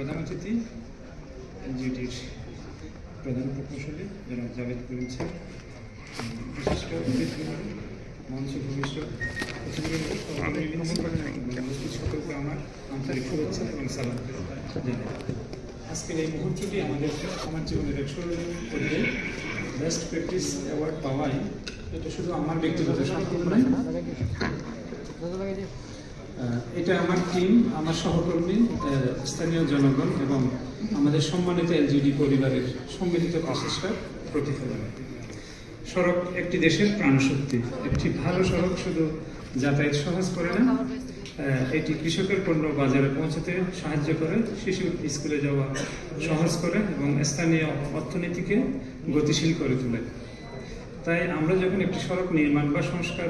প্রধান অতিথি এনজিওটির প্রধান প্রকৌশলী জনাব জাভেদ করিম স্যার, বিশিষ্ট অতিথিগণ, মঞ্চ ভূমিষ্ঠ সকলকে আমার আন্তরিক শুভেচ্ছা এবং সালাম জানাই। আজকের এই মুহূর্তটি আমার জীবনের এক স্মরণীয় পর্যায়ে বেস্ট প্র্যাকটিস অ্যাওয়ার্ড পাওয়াই এটা শুধু আমার ব্যক্তিগত সম্পর্ক নয়, এটা আমার টিম, আমার সহকর্মী, স্থানীয় জনগণ এবং আমাদের সম্মানিত এলজিডি পরিবারের সম্মিলিত প্রচেষ্টার প্রতিফলন। সড়ক একটি দেশের প্রাণশক্তি। একটি ভালো সড়ক শুধু যাতায়াত সহজ করে না, এটি কৃষকের পণ্য বাজারে পৌঁছাতে সাহায্য করে, শিশু স্কুলে যাওয়া সহজ করে এবং স্থানীয় অর্থনীতিকে গতিশীল করে তোলে। তাই আমরা যখন একটি সড়ক নির্মাণ বা সংস্কার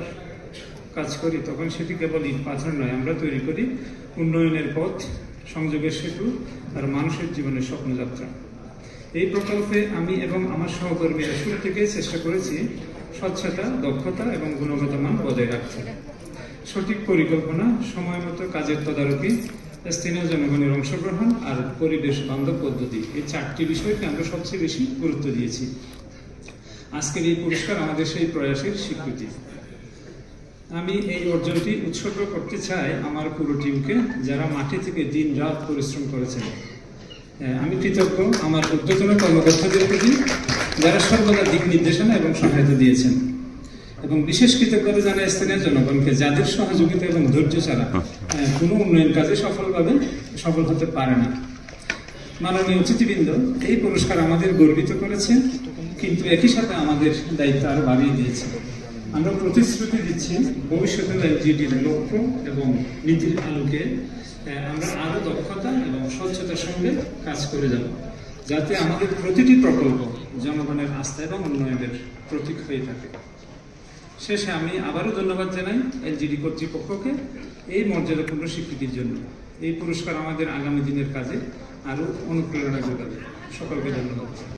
কাজ করি তখন সেটি কেবল ইট পাথর নয়, আমরা তৈরি করি উন্নয়নের পথ, সংযোগের সেতু আর মানুষের জীবনের স্বপ্নযাত্রা। এই প্রকল্পে আমি এবং আমার সহকর্মীরা শুরু থেকেই চেষ্টা করেছি স্বচ্ছতা, দক্ষতা এবং গুণগত মান বজায় রাখতে। সঠিক পরিকল্পনা, সময় মতো কাজের তদারকি, স্থানীয় জনগণের অংশগ্রহণ আর পরিবেশ বান্ধব পদ্ধতি, এই চারটি বিষয়কে আমরা সবচেয়ে বেশি গুরুত্ব দিয়েছি। আজকের এই পুরস্কার আমাদের সেই প্রয়াসের স্বীকৃতি। আমি এই অর্জনটি উৎসর্গ করতে চাই আমার পুরো টিমকে, যারা মাঠে থেকে দিন রাত পরিশ্রম করেছেন। আমি কৃতজ্ঞ আমার ঊর্ধ্বতন কর্মকর্তাদের প্রতি, যারা সর্বদা দিক নির্দেশনা এবং সহায়তা দিয়েছেন, এবং বিশেষ কৃতজ্ঞতা জানাই স্থানীয় জনগণকে, যাদের সহযোগিতা এবং ধৈর্য ছাড়া কোনো উন্নয়ন কাজে সফল হতে পারে না। মাননীয় অতিথিবৃন্দ, এই পুরস্কার আমাদের গর্বিত করেছে, কিন্তু একই সাথে আমাদের দায়িত্ব আরো বাড়িয়ে দিয়েছে। আমরা প্রতিশ্রুতি দিচ্ছি ভবিষ্যতে এলজিডির লক্ষ্য এবং নীতির আলোকে আমরা আরো দক্ষতা এবং স্বচ্ছতার সঙ্গে কাজ করে যাব, যাতে আমাদের প্রতিটি প্রকল্প জনগণের আস্থা এবং উন্নয়নের প্রতীক হয়ে থাকে। শেষে আমি আবারও ধন্যবাদ জানাই এলজিডি কর্তৃপক্ষকে এই মর্যাদাপূর্ণ স্বীকৃতির জন্য। এই পুরস্কার আমাদের আগামী দিনের কাজে আরো অনুপ্রেরণা যোগাবে। সকলকে ধন্যবাদ।